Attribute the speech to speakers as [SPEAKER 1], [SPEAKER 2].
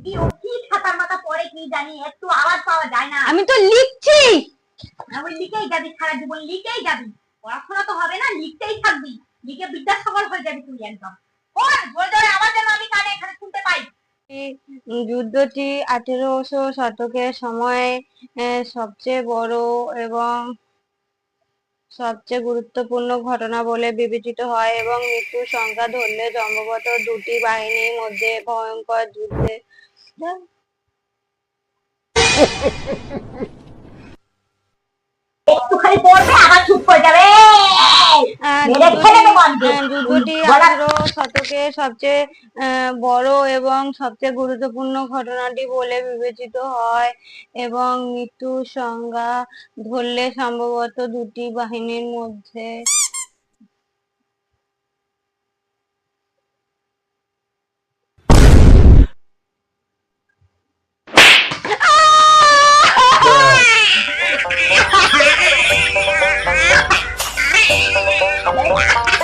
[SPEAKER 1] কি ও কি খাতার মাথা পড়ে কি জানি, একটু আওয়াজ পাওয়া যায় না।
[SPEAKER 2] আমি তো লিখছি।
[SPEAKER 1] ওই লিখেই যাবি, সারা জীবন লিখেই যাবি, পড়াশোনা তো হবে না, লিখতেই থাকবি, লিখে বিদ্যাসাগর হয়ে যাবি তুই একদম। পড় জোরে জোরে আওয়াজ যেন আমি কানে এখানে শুনতে পাই।
[SPEAKER 2] যুদ্ধটি 1800 শতকের সময় সবচেয়ে বড় এবং সবচেয়ে গুরুত্বপূর্ণ ঘটনা বলে বিবেচিত হয় এবং মৃত্যুর সংখ্যা ধরলে সম্ভবত দুটি বাহিনীর মধ্যে ভয়ঙ্কর যুদ্ধে
[SPEAKER 1] একটুখানি পড়বে আবার চুপ করে যাবে, মেরে ফেলে দেবো আমি।
[SPEAKER 2] যুদ্ধটি 18 শতকের সবচেয়ে বড় এবং সবচেয়ে গুরুত্বপূর্ণ ঘটনাটি বলে বিবেচিত হয় এবং মৃত্যুর সংখ্যা ধরলে সম্ভবত দুটি বাহিনীর মধ্যে
[SPEAKER 1] বলবে